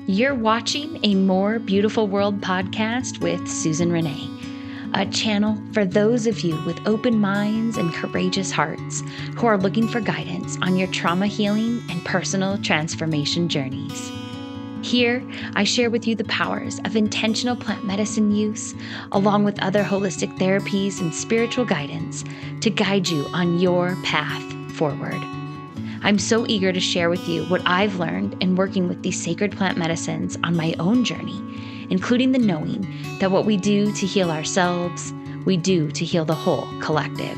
You're watching a More Beautiful World podcast with Susyn Renee, a channel for those of you with open minds and courageous hearts who are looking for guidance on your trauma healing and personal transformation journeys. Here, I share with you the powers of intentional plant medicine use, along with other holistic therapies and spiritual guidance to guide you on your path forward. I'm so eager to share with you what I've learned in working with these sacred plant medicines on my own journey, including the knowing that what we do to heal ourselves, we do to heal the whole collective.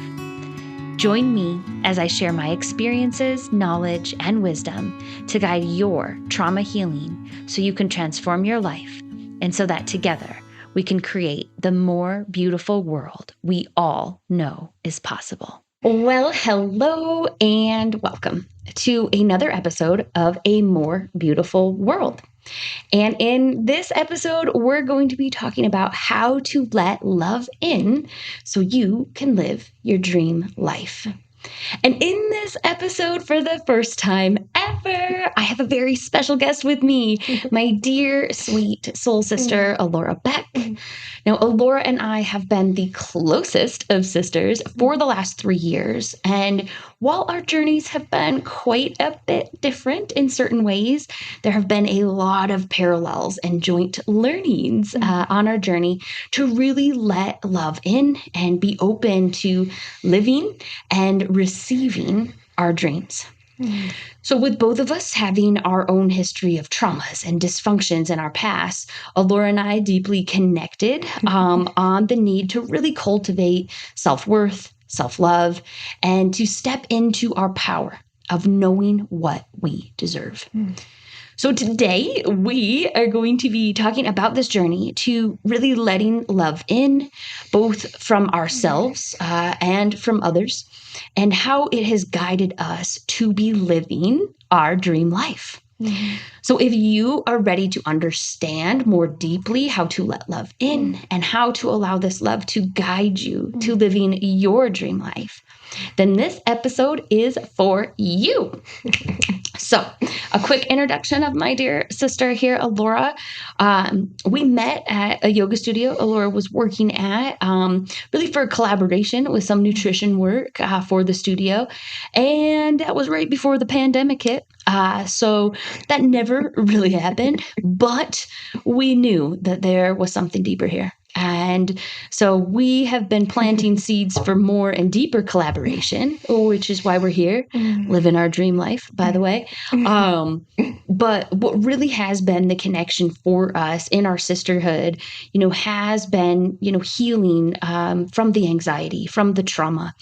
Join me as I share my experiences, knowledge, and wisdom to guide your trauma healing so you can transform your life, and so that together we can create the more beautiful world we all know is possible. Well, hello and welcome to another episode of A More Beautiful World. And in this episode, we're going to be talking about how to let love in so you can live your dream life. And in this episode, for the first time ever, I have a very special guest with me, my dear, sweet soul sister, Alora Beck. Now, Alora and I have been the closest of sisters for the last 3 years. And while our journeys have been quite a bit different in certain ways, there have been a lot of parallels and joint learnings on our journey to really let love in and be open to living and receiving our dreams. So with both of us having our own history of traumas and dysfunctions in our past, Alora and I deeply connected on the need to really cultivate self-worth, self-love, and to step into our power of knowing what we deserve. So today we are going to be talking about this journey to really letting love in, both from ourselves and from others, and how it has guided us to be living our dream life. So if you are ready to understand more deeply how to let love in and how to allow this love to guide you to living your dream life, then this episode is for you. So a quick introduction of my dear sister here, Alora. We met at a yoga studio Alora was working at, really for a collaboration with some nutrition work for the studio. And that was right before the pandemic hit. So that never really happened, but we knew that there was something deeper here. And so we have been planting seeds for more and deeper collaboration, which is why we're here, living our dream life, by the way. But what really has been the connection for us in our sisterhood, has been, healing from the anxiety, from the trauma,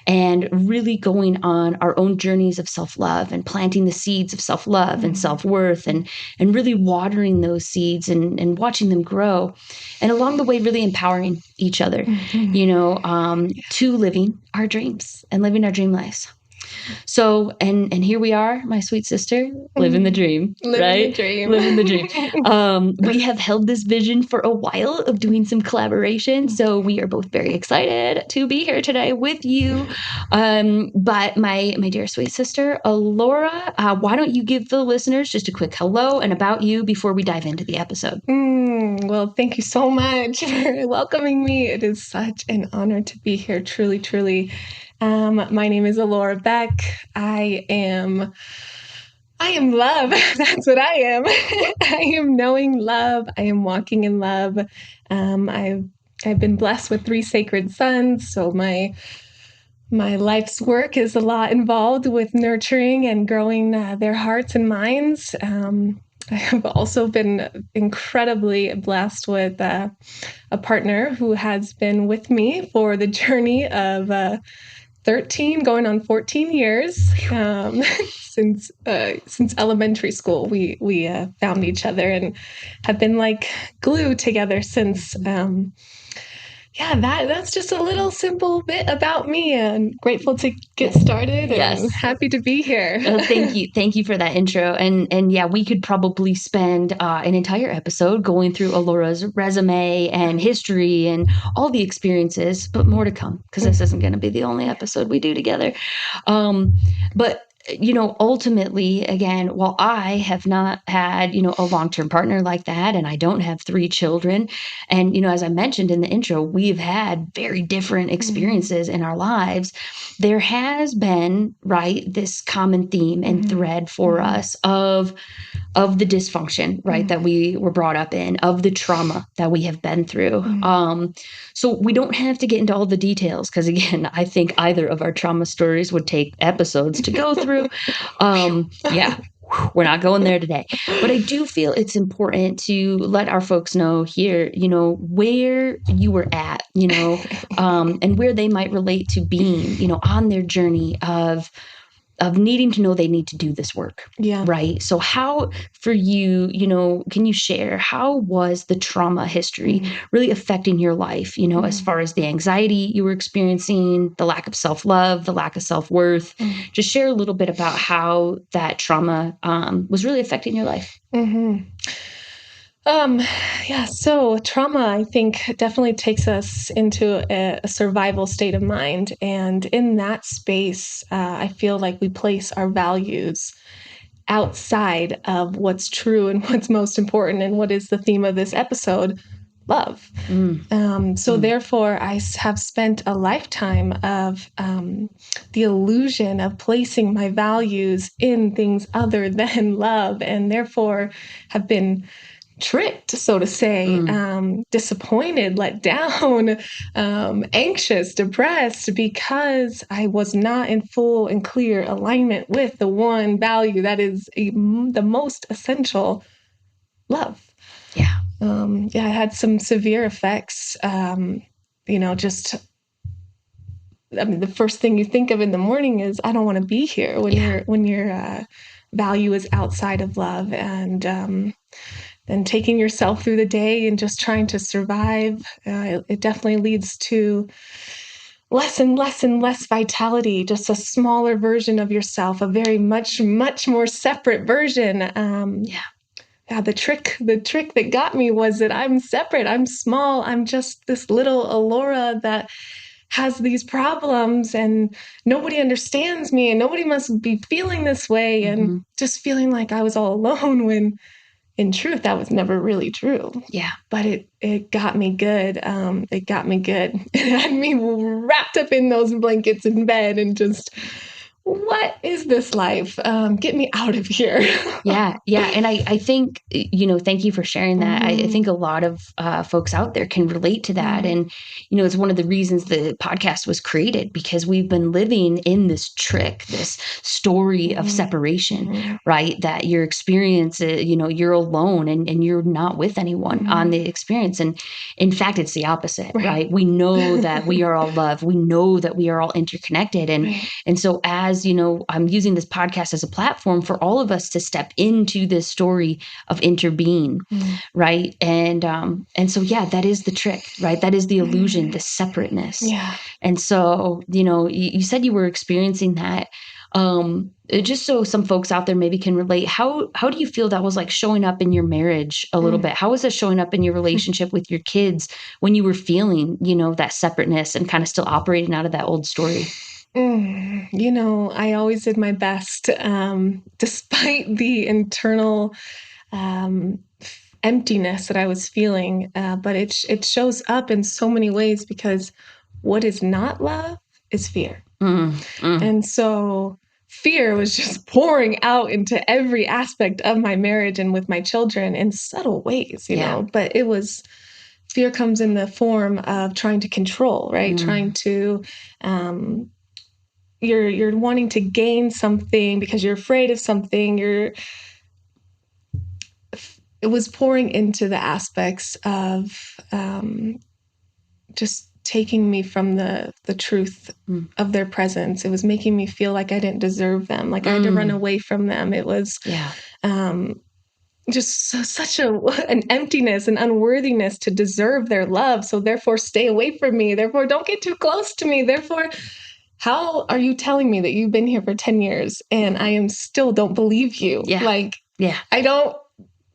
and really going on our own journeys of self-love and planting the seeds of self-love and self-worth and really watering those seeds and watching them grow. And along the way, really empowering each other, to living our dreams and living our dream lives. So, and here we are, my sweet sister, living the dream, right? Living the dream. We have held this vision for a while of doing some collaboration. So we are both very excited to be here today with you. But my dear sweet sister, Alora, why don't you give the listeners just a quick hello and about you before we dive into the episode? Well, thank you so much for welcoming me. It is such an honor to be here. Truly, truly. My name is Alora Beck. I am love. That's what I am. I am knowing love. I am walking in love. I've been blessed with 3 sacred sons. So my life's work is a lot involved with nurturing and growing their hearts and minds. I have also been incredibly blessed with a partner who has been with me for the journey of 13, going on 14 years. Since elementary school, we found each other and have been like glue together since. That's just a little simple bit about me, and grateful to get started. And happy to be here. Thank you for that intro. And yeah, we could probably spend an entire episode going through Alora's resume and history and all the experiences, but more to come because this isn't going to be the only episode we do together. But ultimately, again, while I have not had, a long-term partner like that, and I don't have 3 children, and, as I mentioned in the intro, we've had very different experiences in our lives. There has been, right, this common theme and thread for us of the dysfunction, right, that we were brought up in, of the trauma that we have been through. So we don't have to get into all the details because, again, I think either of our trauma stories would take episodes to go through. Yeah, we're not going there today. But I do feel it's important to let our folks know here, where you were at, and where they might relate to being, on their journey of needing to know they need to do this work. Yeah. Right. So how for you, can you share how was the trauma history really affecting your life, as far as the anxiety you were experiencing, the lack of self-love, the lack of self-worth? Just share a little bit about how that trauma was really affecting your life. Yeah, so trauma, I think, definitely takes us into a survival state of mind. And in that space, I feel like we place our values outside of what's true and what's most important. And what is the theme of this episode? Love. So therefore, I have spent a lifetime of the illusion of placing my values in things other than love, and therefore have been tricked, so to say, disappointed, let down, anxious, depressed, because I was not in full and clear alignment with the one value that is the most essential: love. Yeah. I had some severe effects. Just, I mean, the first thing you think of in the morning is, I don't want to be here when your value is outside of love, and taking yourself through the day and just trying to survive. It definitely leads to less and less and less vitality, just a smaller version of yourself, a very much more separate version. The trick that got me was that I'm separate, I'm small, I'm just this little Alora that has these problems, and nobody understands me, and nobody must be feeling this way, and just feeling like I was all alone, when in truth that was never really true. Yeah. But it got me good. It got me good. It had me wrapped up in those blankets in bed and just, what is this life? Get me out of here. Yeah. And I think, thank you for sharing that. I think a lot of folks out there can relate to that. And, it's one of the reasons the podcast was created, because we've been living in this trick, this story of separation, right? That your experience, you're alone and you're not with anyone on the experience. And in fact, it's the opposite, right? We know that we are all love. We know that we are all interconnected. And so as, I'm using this podcast as a platform for all of us to step into this story of interbeing, right? And so, that is the trick, right? That is the illusion, the separateness. Yeah. And so, you said you were experiencing that. Just so some folks out there maybe can relate, how do you feel that was like showing up in your marriage a little bit? How was that showing up in your relationship with your kids when you were feeling, that separateness and kind of still operating out of that old story? I always did my best, despite the internal emptiness that I was feeling. But it shows up in so many ways, because what is not love is fear. And so fear was just pouring out into every aspect of my marriage and with my children in subtle ways, but fear comes in the form of trying to control, right? Trying to, you're wanting to gain something because you're afraid of something. It was pouring into the aspects of just taking me from the truth of their presence. It was making me feel like I didn't deserve them, like I had to run away from them. It was just such an emptiness and unworthiness to deserve their love. So therefore, stay away from me. Therefore, don't get too close to me. Therefore, how are you telling me that you've been here for 10 years and I am still don't believe you? Yeah. I don't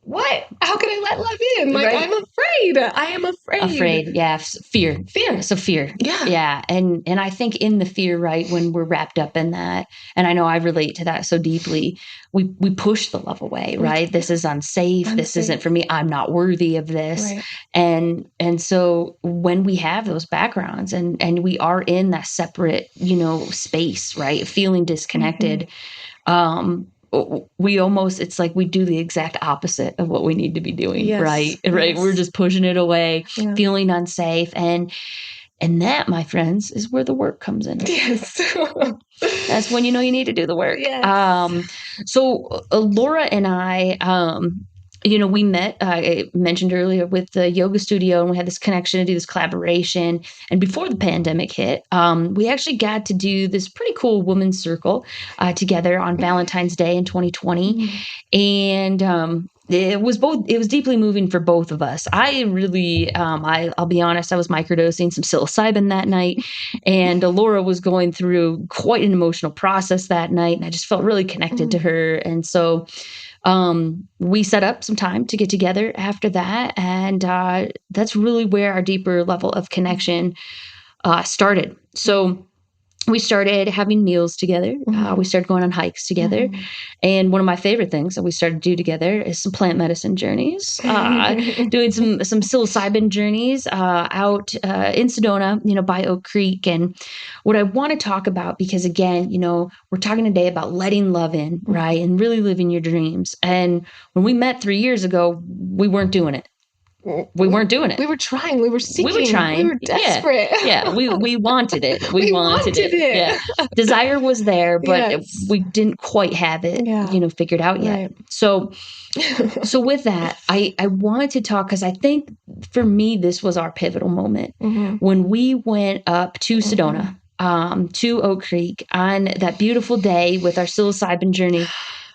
what? How can I let love in? Like, Right. I'm afraid. I am afraid. Yeah. Fear. Fear. So fear. Yeah. Yeah. And I think in the fear, right, when we're wrapped up in that, and I know I relate to that so deeply, we push the love away, right? This is unsafe. This isn't for me. I'm not worthy of this. Right. And so when we have those backgrounds and we are in that separate, space, right, feeling disconnected, we almost, it's like we do the exact opposite of what we need to be doing. Yes, right. yes. We're just pushing it away, Yeah. feeling unsafe, and that, my friends, is where the work comes in. Yes. That's when you need to do the work. Yes. So Laura and I, we met, I mentioned earlier, with the yoga studio, and we had this connection to do this collaboration. And before the pandemic hit, we actually got to do this pretty cool women's circle together on Valentine's Day in 2020. And it was deeply moving for both of us. I really, I'll be honest, I was microdosing some psilocybin that night, and Laura was going through quite an emotional process that night, and I just felt really connected to her. And so we set up some time to get together after that, and that's really where our deeper level of connection started. So we started having meals together. We started going on hikes together. And one of my favorite things that we started to do together is some plant medicine journeys, doing some psilocybin journeys out in Sedona, by Oak Creek. And what I want to talk about, because again, we're talking today about letting love in, right? And really living your dreams. And when we met 3 years ago, we weren't doing it. We weren't doing it. We were trying. We were seeking. We were trying. We were desperate. Yeah. We wanted it. We wanted it. Yeah. Desire was there, but we didn't quite have it, figured out yet. Right. So with that, I wanted to talk, because I think for me, this was our pivotal moment when we went up to Sedona, to Oak Creek on that beautiful day with our psilocybin journey.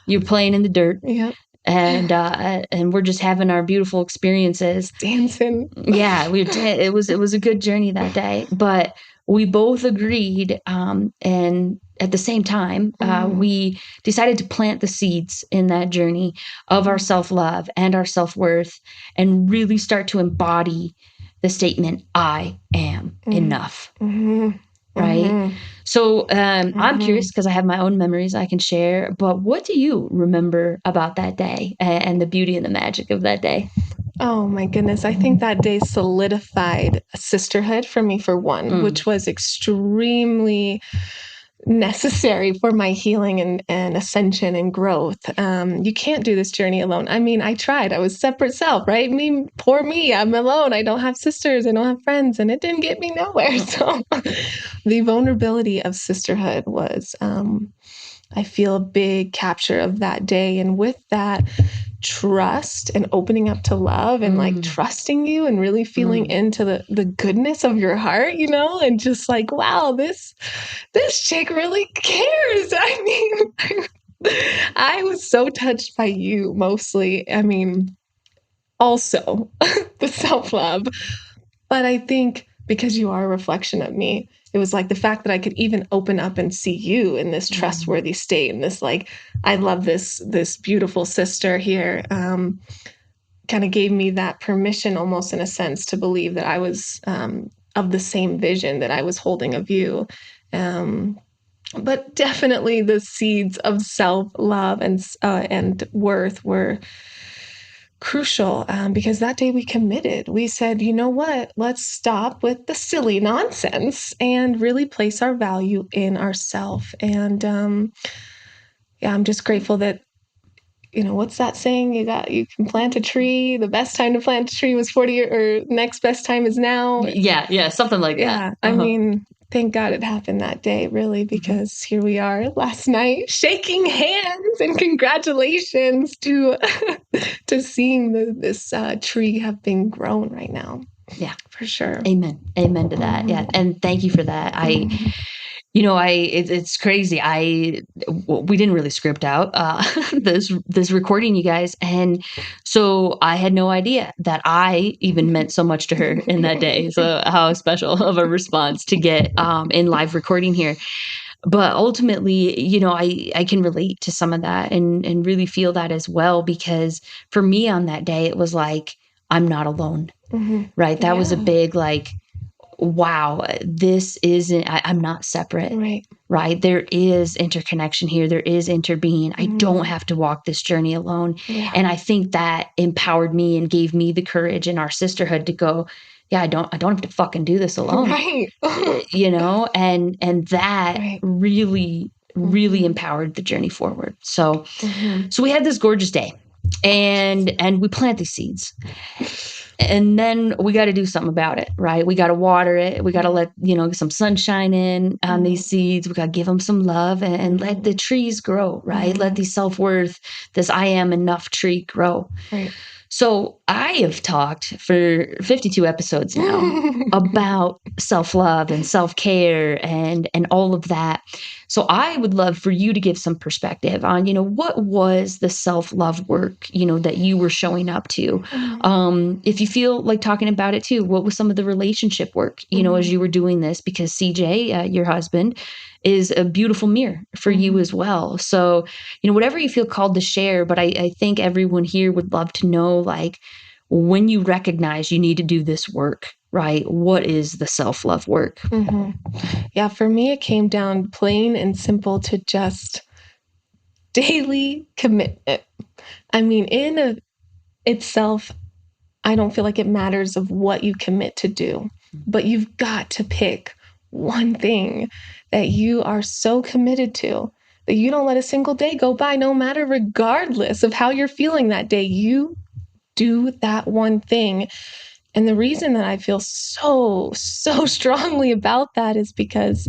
You're playing in the dirt. Yeah. And we're just having our beautiful experiences, dancing. Yeah, it was a good journey that day, but we both agreed, and at the same time, we decided to plant the seeds in that journey of our self-love and our self-worth, and really start to embody the statement, I am enough. Right. So I'm curious, because I have my own memories I can share, but what do you remember about that day and the beauty and the magic of that day? Oh my goodness. I think that day solidified sisterhood for me, for one, which was extremely necessary for my healing and ascension and growth. You can't do this journey alone. I mean, I tried. I was separate self, right? Poor me. I'm alone. I don't have sisters. I don't have friends, and it didn't get me nowhere. So the vulnerability of sisterhood was, I feel, a big capture of that day. And with that, trust and opening up to love and like trusting you and really feeling into the goodness of your heart, and just like, wow, this chick really cares. I mean, I was so touched by you mostly. I mean, also the self-love, but I think because you are a reflection of me, it was like the fact that I could even open up and see you in this trustworthy state, and this, like, I love this beautiful sister here, kind of gave me that permission, almost in a sense, to believe that I was of the same vision that I was holding of you. But definitely the seeds of self-love and worth were crucial, because that day we committed. We said, you know what, let's stop with the silly nonsense and really place our value in ourself. And I'm just grateful that, what's that saying? You can plant a tree. The best time to plant a tree was 40, or next best time is now. Yeah, something like that. Yeah, I mean, thank God it happened that day, really, because here we are last night shaking hands, and congratulations to seeing this tree have been grown right now. Yeah, for sure. Amen to that. Yeah, and thank you for that. It's crazy. We didn't really script out this recording, you guys, and so I had no idea that I even meant so much to her in that day. So how special of a response to get in live recording here. But ultimately, I can relate to some of that and really feel that as well, because for me on that day, it was like, I'm not alone, right? That was a big, like, wow, this isn't, I'm not separate, right? There is interconnection here. There is interbeing. I don't have to walk this journey alone. And I think that empowered me and gave me the courage in our sisterhood to go, yeah, I don't have to fucking do this alone. Right. And that really, really empowered the journey forward. So we had this gorgeous day, and we plant these seeds. And then we got to do something about it, right? We got to water it. We got to let, some sunshine in on these seeds. We got to give them some love and let the trees grow, right? Let these self-worth, this I am enough tree grow. Right. So I have talked for 52 episodes now about self-love and self-care and all of that. So I would love for you to give some perspective on, what was the self-love work, that you were showing up to? If you feel like talking about it too, what was some of the relationship work, as you were doing this? Because CJ, your husband, is a beautiful mirror for you as well. So, whatever you feel called to share, but I think everyone here would love to know, like, when you recognize you need to do this work, right? What is the self-love work? Yeah, for me, it came down plain and simple to just daily commitment. I mean, itself, I don't feel like it matters of what you commit to do, but you've got to pick one thing that you are so committed to that you don't let a single day go by, no matter, regardless of how you're feeling that day. You do that one thing. And the reason that I feel so strongly about that is because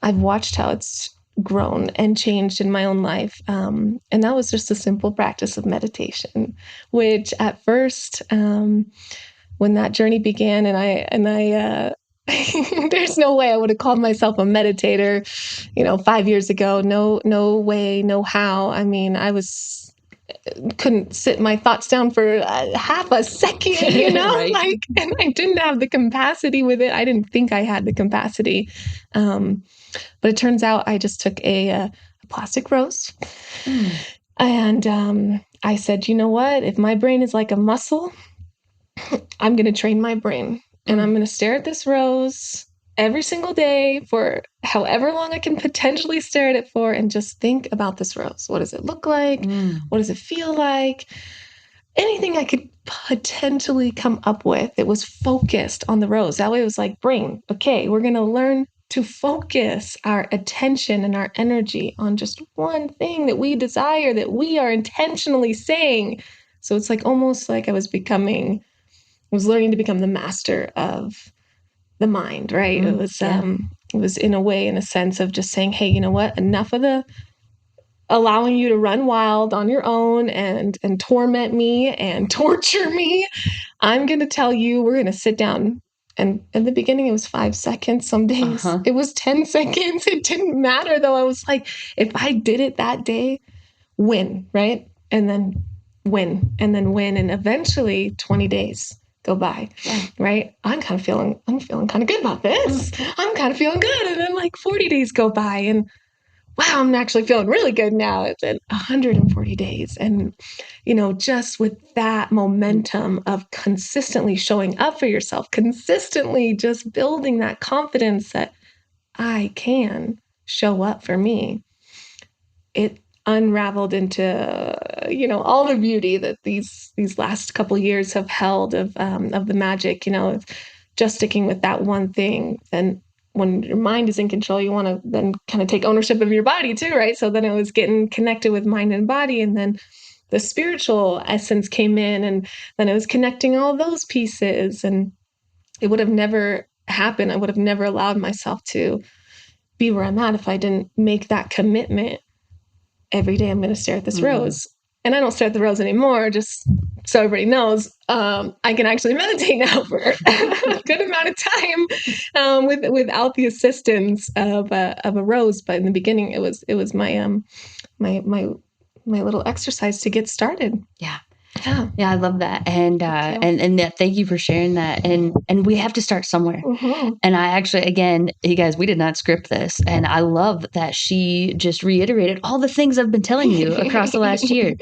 I've watched how it's grown and changed in my own life. And that was just a simple practice of meditation, which at first, when that journey began, and I there's no way I would have called myself a meditator, 5 years ago. No way, no how. I mean, couldn't sit my thoughts down for half a second, Right. and I didn't have the capacity with it. I didn't think I had the capacity. But it turns out I just took a plastic rose and I said, you know what? If my brain is like a muscle, I'm going to train my brain and I'm going to stare at this rose every single day for however long I can potentially stare at it for and just think about this rose. What does it look like? What does it feel like? Anything I could potentially come up with. It was focused on the rose. That way it was like, brain, okay, we're going to learn to focus our attention and our energy on just one thing that we desire, that we are intentionally saying. So it's like almost like I was learning to become the master of the mind, right? It was in a way, in a sense of just saying, hey, you know what? Enough of the allowing you to run wild on your own and torment me and torture me. I'm going to tell you, we're going to sit down. And in the beginning, it was 5 seconds. Some days it was 10 seconds. It didn't matter, though. I was like, if I did it that day, win, right? And then win, and then win. And eventually 20 days go by, right? I'm feeling kind of good about this. I'm kind of feeling good. And then like 40 days go by and wow, I'm actually feeling really good now. It's been 140 days. And, just with that momentum of consistently showing up for yourself, consistently just building that confidence that I can show up for me, it unraveled into, all the beauty that these last couple of years have held of the magic, just sticking with that one thing. And when your mind is in control, you want to then kind of take ownership of your body too, right? So then it was getting connected with mind and body, and then the spiritual essence came in, and then it was connecting all those pieces, and it would have never happened. I would have never allowed myself to be where I'm at if I didn't make that commitment. Every day I'm going to stare at this rose. And I don't stare at the rose anymore, just so everybody knows. I can actually meditate now for a good amount of time without the assistance of a rose. But in the beginning, it was my my little exercise to get started. Yeah. Yeah, I love that. And thank you for sharing that. And we have to start somewhere. Mm-hmm. And I actually, again, you guys, we did not script this. And I love that she just reiterated all the things I've been telling you across the last year,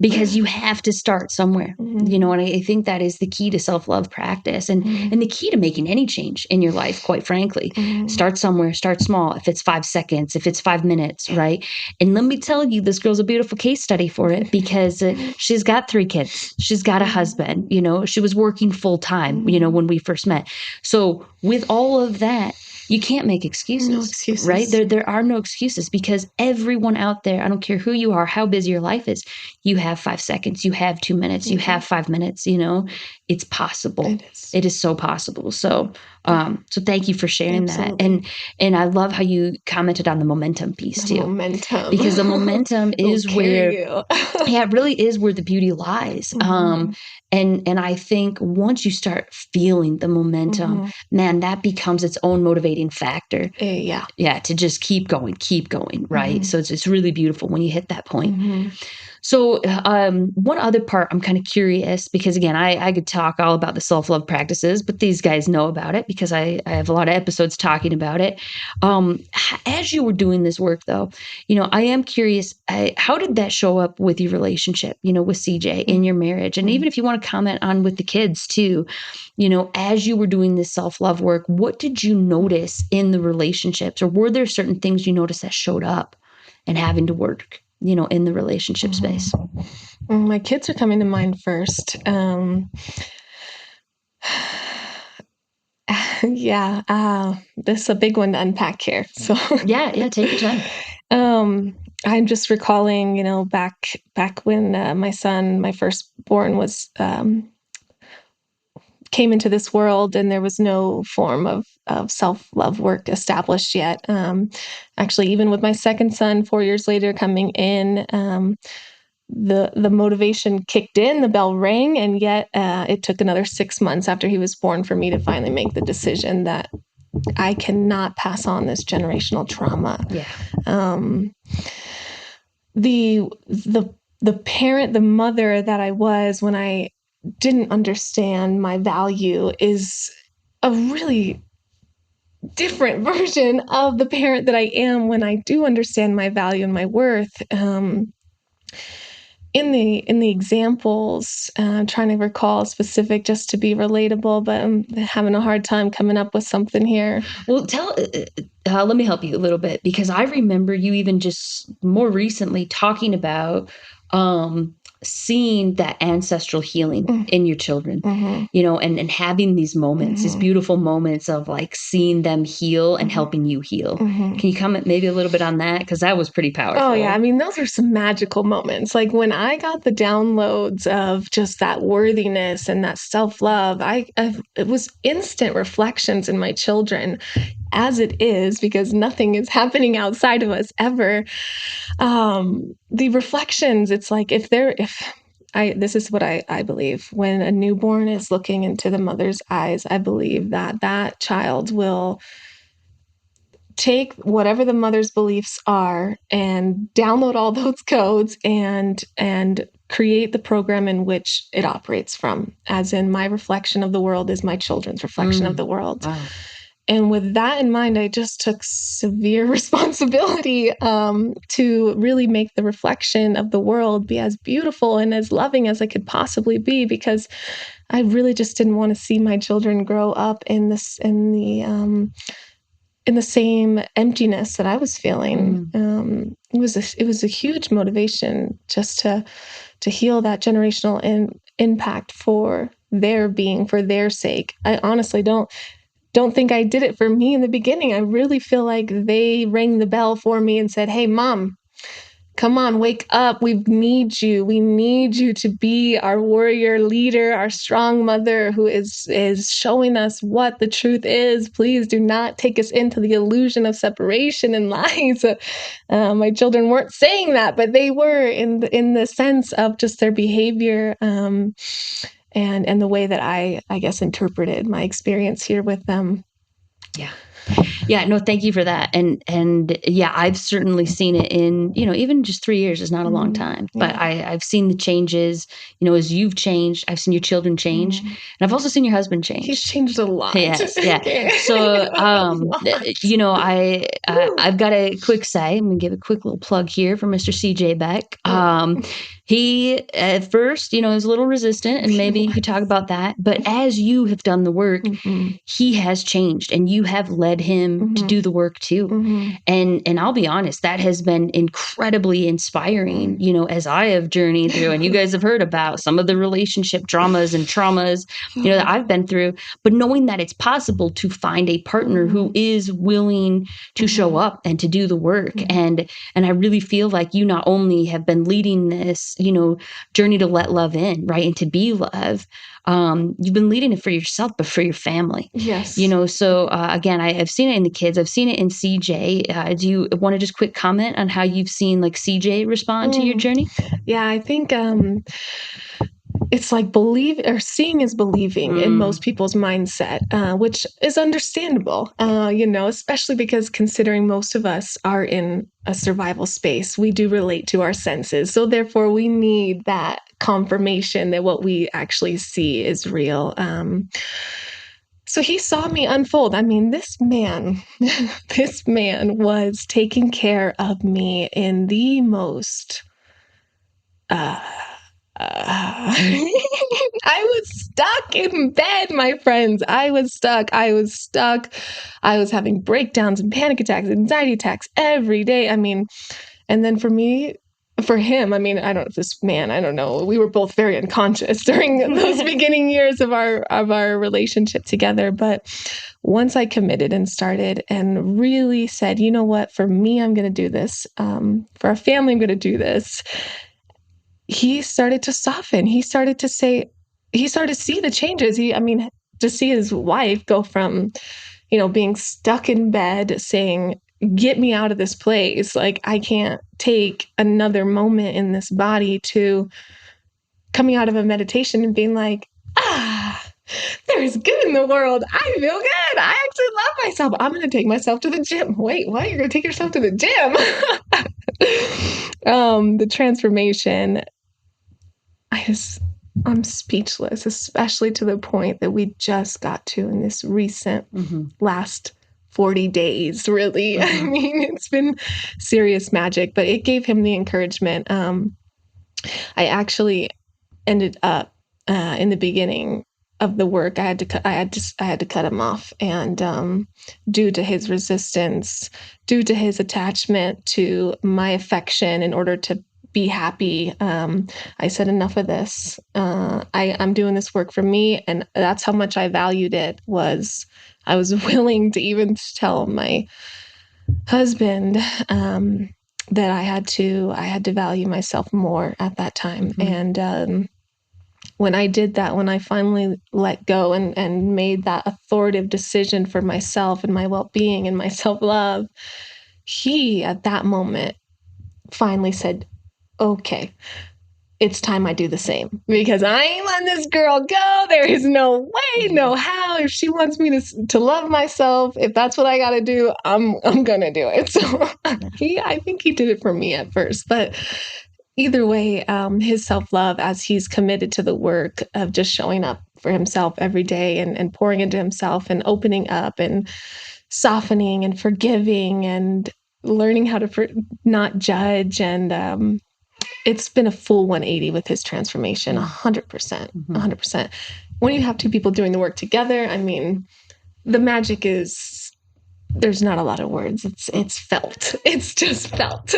because you have to start somewhere. Mm-hmm. And I think that is the key to self-love practice and the key to making any change in your life, quite frankly. Mm-hmm. Start somewhere, start small. If it's 5 seconds, if it's 5 minutes, right? And let me tell you, this girl's a beautiful case study for it, because she's got 3 kids. She's got a husband, she was working full time, when we first met. So with all of that, you can't make excuses. No excuses. Right? There are no excuses, because everyone out there, I don't care who you are, how busy your life is, you have 5 seconds, you have 2 minutes, you have 5 minutes, it's possible. It is so possible. So thank you for sharing that. And I love how you commented on the momentum piece too. Momentum. Because the momentum is where, yeah, it really is where the beauty lies. And I think once you start feeling the momentum, man, that becomes its own motivating factor. Yeah, to just keep going, right? So it's really beautiful when you hit that point. So one other part I'm kind of curious, because again, I could talk all about the self-love practices, but these guys know about it because I have a lot of episodes talking about it. As you were doing this work though, I am curious, how did that show up with your relationship, with CJ in your marriage? And even if you want to comment on with the kids too, as you were doing this self-love work, what did you notice in the relationships, or were there certain things you noticed that showed up and having to work, in the relationship space? My kids are coming to mind first. This is a big one to unpack here. So Yeah, take your time. I'm just recalling, back when my son, my firstborn, came into this world, and there was no form of self-love work established yet. Actually, even with my second son, 4 years later, coming in, the motivation kicked in, the bell rang, and yet it took another 6 months after he was born for me to finally make the decision that I cannot pass on this generational trauma. Yeah. The parent, the mother that I was when I didn't understand my value, is a really different version of the parent that I am when I do understand my value and my worth. In the examples, I'm trying to recall specific just to be relatable, but I'm having a hard time coming up with something here. Well, let me help you a little bit, because I remember you even just more recently talking about seeing that ancestral healing in your children, and having these moments, these beautiful moments of like seeing them heal and helping you heal. Can you comment maybe a little bit on that? Because that was pretty powerful. Oh, yeah. I mean, those are some magical moments. Like when I got the downloads of just that worthiness and that self-love, it was instant reflections in my children, as it is, because nothing is happening outside of us ever. The reflections, it's like this is what I believe. When a newborn is looking into the mother's eyes, I believe that child will take whatever the mother's beliefs are and download all those codes and create the program in which it operates from. As in, my reflection of the world is my children's reflection of the world. Wow. And with that in mind, I just took severe responsibility to really make the reflection of the world be as beautiful and as loving as it could possibly be, because I really just didn't want to see my children grow up in the same emptiness that I was feeling. It was a huge motivation just to heal that generational impact for their being, for their sake. I honestly don't think I did it for me in the beginning. I really feel like they rang the bell for me and said, "Hey, Mom, come on, wake up. We need you. We need you to be our warrior leader, our strong mother who is showing us what the truth is. Please do not take us into the illusion of separation and lies." My children weren't saying that, but they were in the sense of just their behavior and the way that I guess interpreted my experience here with them. Yeah. Yeah, no, thank you for that. And yeah, I've certainly seen it in, even just 3 years is not a long time, but I've seen the changes, as you've changed. I've seen your children change, and I've also seen your husband change. He's changed a lot. Yes, yeah. So, I've got a quick say. I'm gonna give a quick little plug here for Mr. CJ Beck. He at first, was a little resistant, and maybe you could talk about that. But as you have done the work, he has changed, and you have led him to do the work too. And I'll be honest, that has been incredibly inspiring. As I have journeyed through, and you guys have heard about some of the relationship dramas and traumas, that I've been through. But knowing that it's possible to find a partner who is willing to show up and to do the work, and I really feel like you not only have been leading this, journey to let love in, right, and to be love. You've been leading it for yourself, but for your family. Yes. So again, I've seen it in the kids. I've seen it in CJ. Do you want to just quick comment on how you've seen like CJ respond to your journey? Yeah, I think it's like seeing is believing in most people's mindset, which is understandable, especially because considering most of us are in a survival space, we do relate to our senses. So therefore we need that confirmation that what we actually see is real. So he saw me unfold. I mean, this man was taking care of me in the most I was stuck in bed, my friends. I was stuck. I was having breakdowns and panic attacks, anxiety attacks every day. I mean, and then for him, I mean, I don't know. We were both very unconscious during those beginning years of our relationship together. But once I committed and started and really said, you know what, for me, I'm going to do this. For our family, I'm going to do this. He started to soften. He started to see the changes. To see his wife go from, being stuck in bed saying, get me out of this place. Like, I can't take another moment in this body, to coming out of a meditation and being like, there's good in the world. I feel good. I actually love myself. I'm going to take myself to the gym. Wait, what? You're going to take yourself to the gym? The transformation, I'm speechless, especially to the point that we just got to in this recent last 40 days, really. I mean, it's been serious magic, but it gave him the encouragement. I actually ended up in the beginning of the work, I had to cut him off, and due to his resistance, due to his attachment to my affection, in order to be happy, I said, enough of this. I'm doing this work for me, and that's how much I valued it. I was willing to even tell my husband that I had to value myself more at that time. And when I did that, when I finally let go and made that authoritative decision for myself and my well-being and my self-love, he, at that moment, finally said, okay, it's time I do the same, because I ain't letting this girl go. There is no way, no how. If she wants me to love myself, if that's what I got to do, I'm going to do it. So I think he did it for me at first, but either way, his self-love, as he's committed to the work of just showing up for himself every day and pouring into himself and opening up and softening and forgiving and learning how to not judge. And it's been a full 180 with his transformation, 100%, 100%. When you have two people doing the work together, I mean, the magic is, there's not a lot of words. It's felt. It's just felt.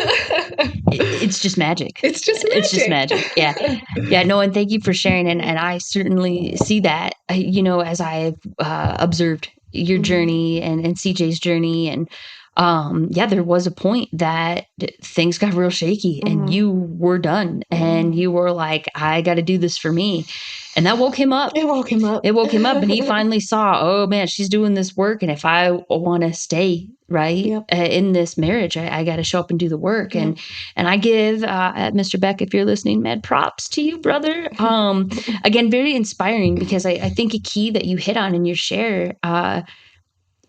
It's just magic. It's just magic. It's just magic. Yeah. Yeah. No, and thank you for sharing. And I certainly see that, as I've observed your journey and CJ's journey. And there was a point that things got real shaky and you were done and you were like, I got to do this for me. And that woke him up. It woke him up. And he finally saw, oh man, she's doing this work. And if I want to stay in this marriage, I got to show up and do the work. And I give Mr. Beck, if you're listening, mad props to you, brother. Again, very inspiring, because I think a key that you hit on in your share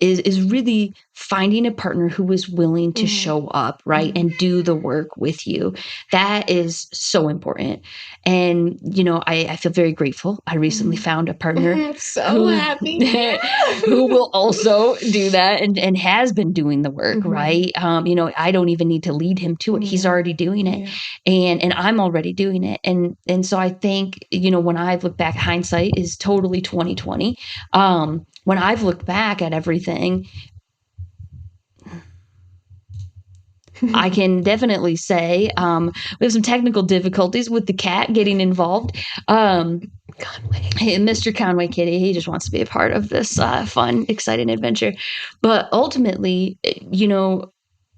is really finding a partner who is willing to show up, right, and do the work with you. That is so important. And, I feel very grateful. I recently found a partner So happy. who will also do that and has been doing the work, right? I don't even need to lead him to it. He's already doing it. And I'm already doing it. And so I think, when I've looked back, hindsight is totally 2020. When I've looked back at everything, I can definitely say we have some technical difficulties with the cat getting involved. Mr. Conway Kitty, he just wants to be a part of this fun, exciting adventure. But ultimately,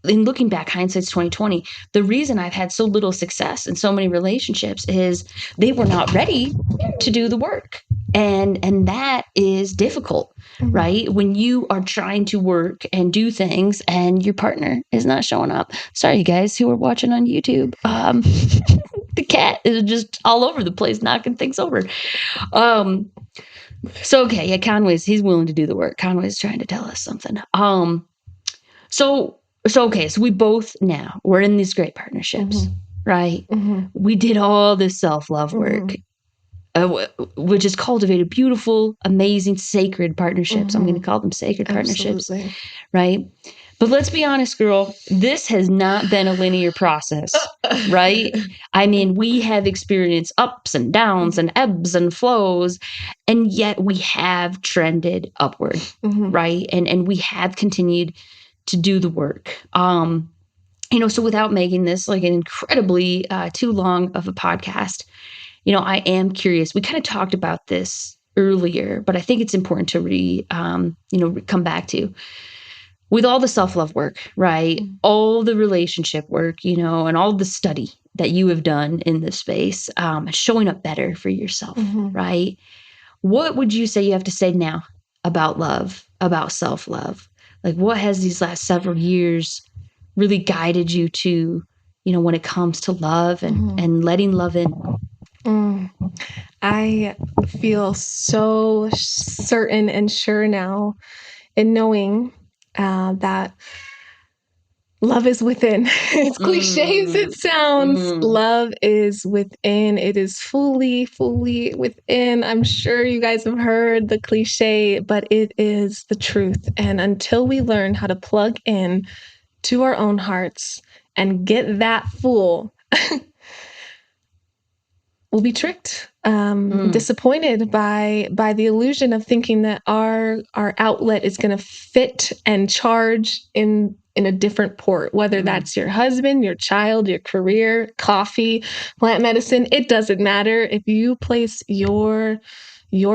in looking back, hindsight's 2020, the reason I've had so little success in so many relationships is they were not ready to do the work. And that is difficult, right? When you are trying to work and do things and your partner is not showing up. Sorry, you guys who are watching on YouTube. The cat is just all over the place, knocking things over. So, okay, yeah, he's willing to do the work. Conway's trying to tell us something. So we both now, we're in these great partnerships, right? We did all this self-love work, which has cultivated beautiful, amazing, sacred partnerships. I'm going to call them sacred partnerships, right? But let's be honest, girl, this has not been a linear process, right? I mean, we have experienced ups and downs and ebbs and flows, and yet we have trended upward, right? And we have continued to do the work. So without making this like an incredibly too long of a podcast, I am curious. We kind of talked about this earlier, but I think it's important to come back to. With all the self-love work, right? All the relationship work, and all the study that you have done in this space, showing up better for yourself, right? What would you say you have to say now about love, about self-love? Like, what has these last several years really guided you to, when it comes to love and letting love in? I feel so certain and sure now in knowing that love is within. As cliche as it sounds, love is within. It is fully, fully within. I'm sure you guys have heard the cliche, but it is the truth. And until we learn how to plug in to our own hearts and get that full, we'll be tricked, disappointed by the illusion of thinking that our outlet is going to fit and charge in a different port, whether that's your husband, your child, your career, coffee, plant medicine. It doesn't matter. If you place your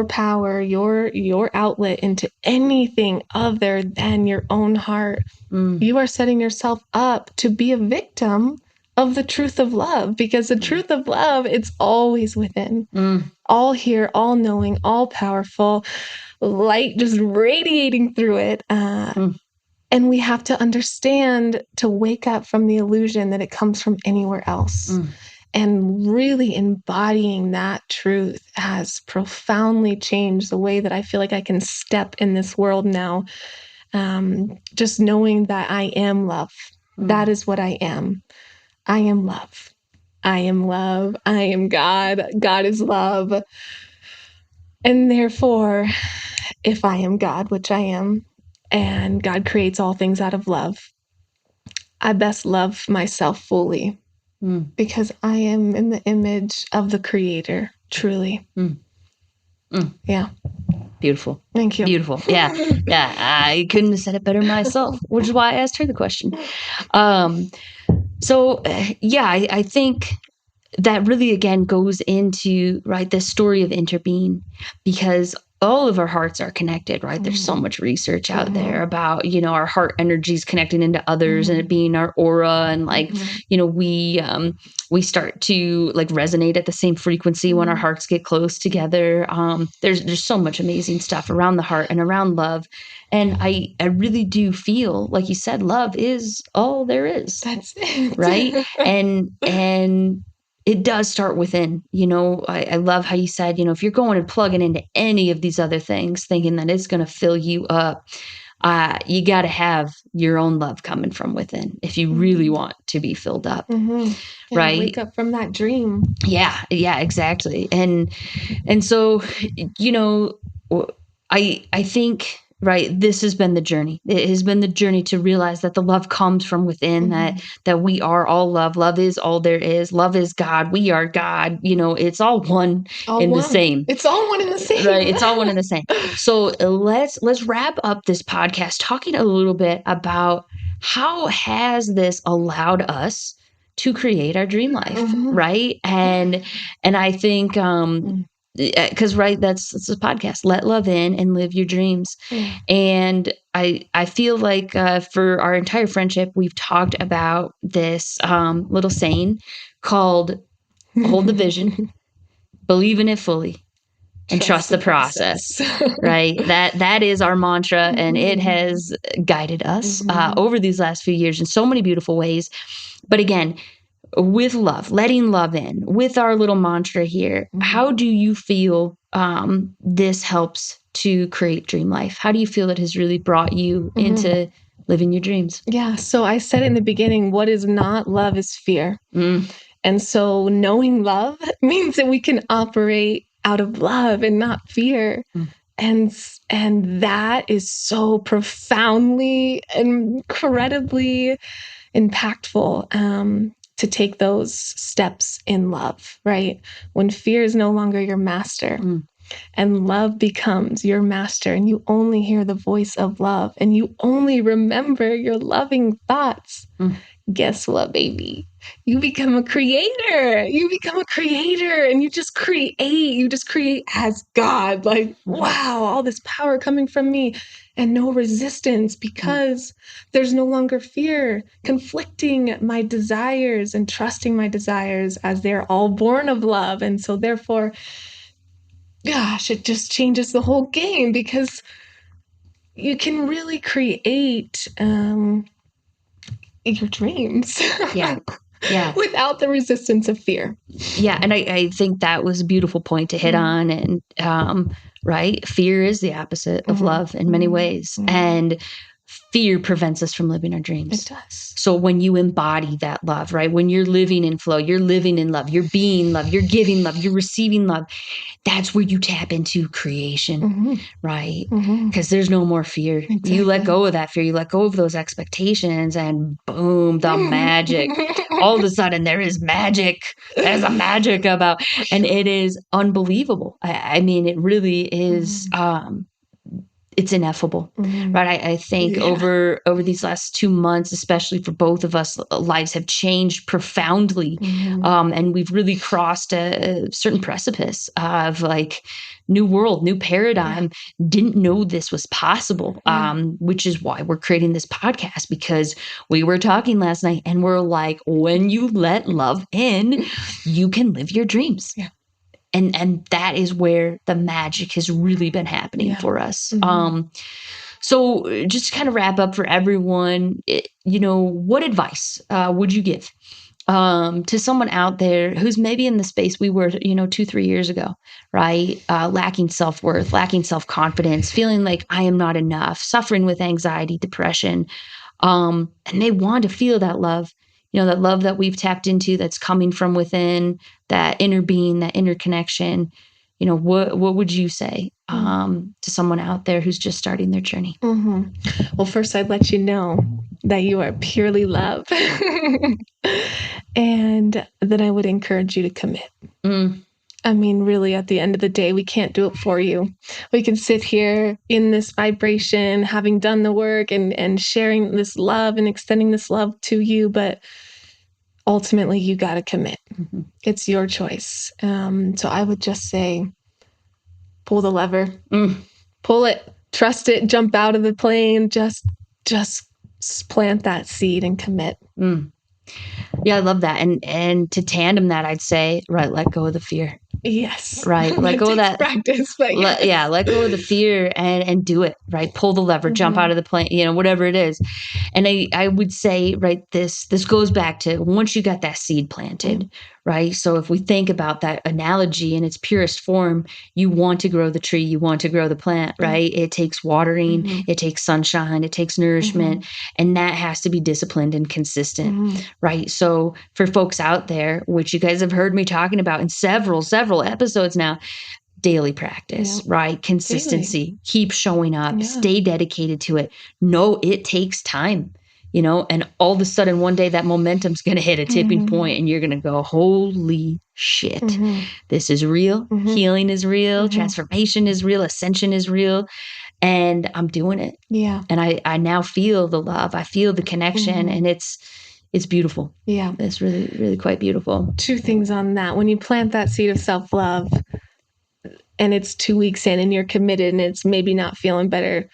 power, your outlet into anything other than your own heart, you are setting yourself up to be a victim of the truth of love, because the truth of love, it's always within, all here, all knowing, all powerful, light just radiating through it. And we have to understand to wake up from the illusion that it comes from anywhere else. And really embodying that truth has profoundly changed the way that I feel like I can step in this world now. Just knowing that I am love. That is what I am. I am love. I am love. I am God. God is love. And therefore, if I am God, which I am, and God creates all things out of love, I best love myself fully because I am in the image of the Creator, truly. Yeah. Beautiful. Thank you. Beautiful. Yeah. Yeah. I couldn't have said it better myself, which is why I asked her the question. I think that really, again, goes into, right, this story of interbeing, because all of our hearts are connected, right? There's so much research out there about, our heart energies connecting into others and it being our aura. And we start to like resonate at the same frequency when our hearts get close together. There's so much amazing stuff around the heart and around love. And I really do feel, like you said, love is all there is. That's it. Right? And it does start within. I love how you said, if you're going and plugging into any of these other things, thinking that it's going to fill you up, you got to have your own love coming from within if you really want to be filled up. Yeah, right? Wake up from that dream. Yeah, exactly. And so, I think, right, this has been the journey. It has been the journey to realize that the love comes from within, that we are all love. Love is all there is. Love is God. We are God. It's all one the same. It's all one and the same. Right. It's all one and the same. So let's wrap up this podcast talking a little bit about how has this allowed us to create our dream life, right? And I think because that's a podcast. Let love in and live your dreams. And I feel like for our entire friendship, we've talked about this little saying called "Hold the vision, believe in it fully, and trust the process." Right? That is our mantra, and it has guided us over these last few years in so many beautiful ways. But again, with love, letting love in, with our little mantra here, how do you feel this helps to create dream life? How do you feel it has really brought you into living your dreams? Yeah. So I said in the beginning, what is not love is fear. And so knowing love means that we can operate out of love and not fear. And that is so profoundly, incredibly impactful to take those steps in love, right? When fear is no longer your master and love becomes your master, and you only hear the voice of love and you only remember your loving thoughts. Guess what, baby? You become a creator. You become a creator and you just create. You just create as God. Like, wow, all this power coming from me and no resistance because there's no longer fear conflicting my desires and trusting my desires as they're all born of love. And so therefore, gosh, it just changes the whole game because you can really create your dreams. Yeah. Without the resistance of fear. Yeah. And I think that was a beautiful point to hit on. And, right. Fear is the opposite of love in many ways. And fear prevents us from living our dreams. It does. So when you embody that love, right, when you're living in flow, you're living in love, you're being love, you're giving love, you're receiving love, that's where you tap into creation, right? Because there's no more fear. Exactly. You let go of that fear. You let go of those expectations and boom, the magic. All of a sudden there is magic. There's a magic about, and it is unbelievable. I mean, it really is, it's ineffable, right? I think over these last 2 months, especially for both of us, lives have changed profoundly. And we've really crossed a certain precipice of like new world, new paradigm. Didn't know this was possible, which is why we're creating this podcast, because we were talking last night and we're like, when you let love in, you can live your dreams. And that is where the magic has really been happening for us. So just to kind of wrap up for everyone, what advice would you give to someone out there who's maybe in the space we were, 2-3 years ago, right? Lacking self-worth, lacking self-confidence, feeling like I am not enough, suffering with anxiety, depression, and they want to feel that love. That love that we've tapped into that's coming from within, that inner being, that inner connection. What would you say to someone out there who's just starting their journey? Well, first, I'd let you know that you are purely love and that I would encourage you to commit. I mean, really, at the end of the day, we can't do it for you. We can sit here in this vibration, having done the work and sharing this love and extending this love to you. But ultimately, you got to commit. It's your choice. So I would just say, pull the lever, pull it, trust it, jump out of the plane, just plant that seed and commit. Yeah, I love that. And to tandem that, I'd say, right, let go of the fear. Yes. Right. Let go of that practice, but yes. let go of the fear and do it, right? Pull the lever, jump out of the plane, whatever it is. And I would say, right, this goes back to once you got that seed planted, right? So if we think about that analogy in its purest form, you want to grow the tree, you want to grow the plant, right? It takes watering, it takes sunshine, it takes nourishment, and that has to be disciplined and consistent, right? So for folks out there, which you guys have heard me talking about in several episodes now, daily practice, right? Consistency, daily. Keep showing up, stay dedicated to it. No, it takes time, and all of a sudden one day that momentum's going to hit a tipping point and you're going to go, holy shit, this is real. Healing is real. Transformation is real. Ascension is real. And I'm doing it. Yeah. And I now feel the love. I feel the connection and it's beautiful. Yeah. It's really, really quite beautiful. Two things on that. When you plant that seed of self-love, and it's 2 weeks in and you're committed and it's maybe not feeling better,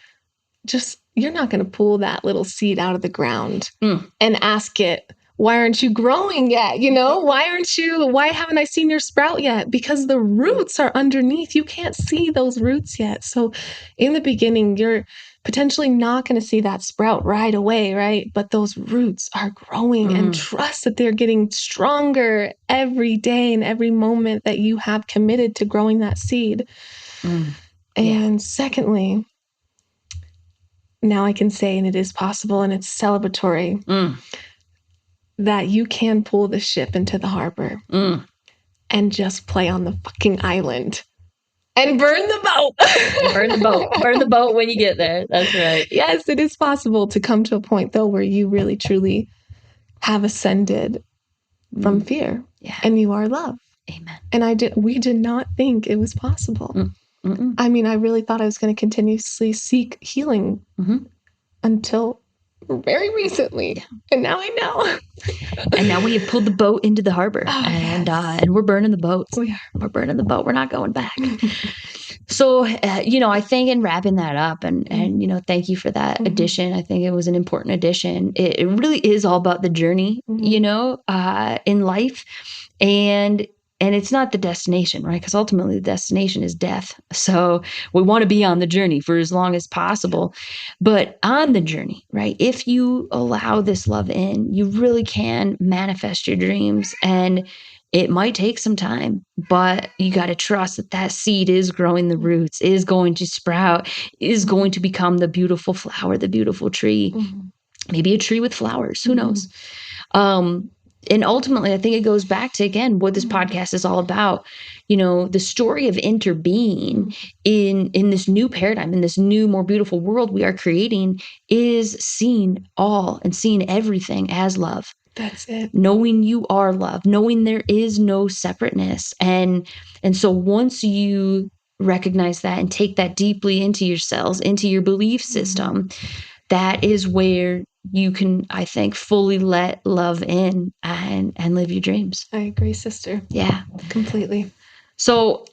you're not going to pull that little seed out of the ground and ask it, why aren't you growing yet? Why haven't I seen your sprout yet? Because the roots are underneath. You can't see those roots yet. So in the beginning, you're potentially not going to see that sprout right away, right? But those roots are growing and trust that they're getting stronger every day and every moment that you have committed to growing that seed. And secondly, now I can say, and it is possible and it's celebratory, that you can pull the ship into the harbor and just play on the fucking island. And burn the boat. Burn the boat. Burn the boat when you get there. That's right. Yes, it is possible to come to a point, though, where you really, truly have ascended from fear. Yeah. And you are love. Amen. And we did not think it was possible. I mean, I really thought I was going to continuously seek healing until very recently. Yeah. And now I know. And now we have pulled the boat into the harbor. And we're burning the boat. We are. We're burning the boat. We're not going back. So, I think in wrapping that up and thank you for that addition. I think it was an important addition. It really is all about the journey, in life. And it's not the destination, right? Because ultimately the destination is death. So we want to be on the journey for as long as possible. But on the journey, right? If you allow this love in, you really can manifest your dreams. And it might take some time, but you got to trust that that seed is growing the roots, is going to sprout, is going to become the beautiful flower, the beautiful tree, maybe a tree with flowers. Who knows? And ultimately, I think it goes back to, again, what this podcast is all about. The story of interbeing in this new paradigm, in this new, more beautiful world we are creating, is seeing all and seeing everything as love. That's it. Knowing you are love, knowing there is no separateness. And so once you recognize that and take that deeply into your cells, into your belief system, that is where you can, I think, fully let love in and live your dreams. I agree, sister. Yeah. Completely. So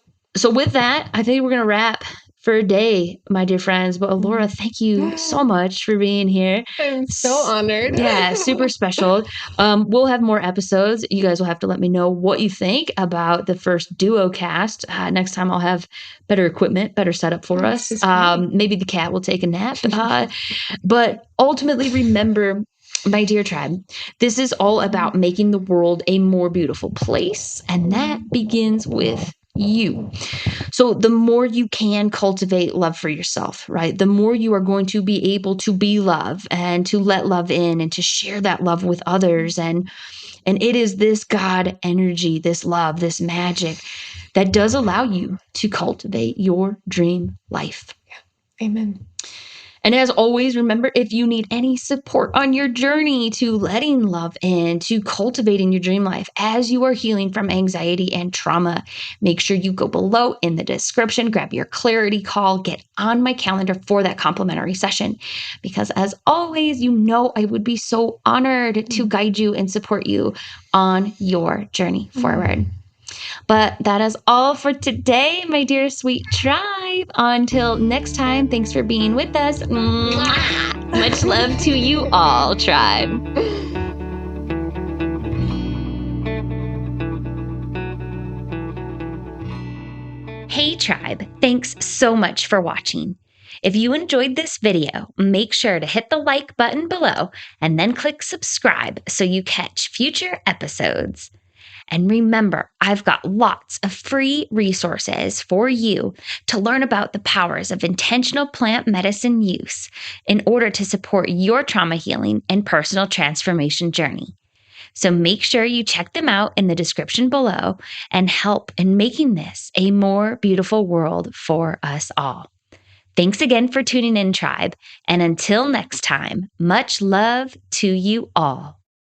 with that, I think we're going to wrap for a day, my dear friends. But Alora, thank you so much for being here. I'm so honored. Yeah, super special. We'll have more episodes. You guys will have to let me know what you think about the first duo cast. Next time I'll have better equipment, better setup for us. Maybe the cat will take a nap. But ultimately, remember, my dear tribe, this is all about making the world a more beautiful place. And that begins with you. So the more you can cultivate love for yourself, right? The more you are going to be able to be love and to let love in and to share that love with others. And it is this God energy, this love, this magic that does allow you to cultivate your dream life. Yeah. Amen. And as always, remember, if you need any support on your journey to letting love in, to cultivating your dream life as you are healing from anxiety and trauma, make sure you go below in the description, grab your clarity call, get on my calendar for that complimentary session. Because as always, I would be so honored to guide you and support you on your journey forward. But that is all for today, my dear sweet tribe. Until next time, thanks for being with us. Mwah! Much love to you all, tribe. Tribe, thanks so much for watching. If you enjoyed this video, make sure to hit the like button below and then click subscribe so you catch future episodes. And remember, I've got lots of free resources for you to learn about the powers of intentional plant medicine use in order to support your trauma healing and personal transformation journey. So make sure you check them out in the description below and help in making this a more beautiful world for us all. Thanks again for tuning in, Tribe. And until next time, much love to you all.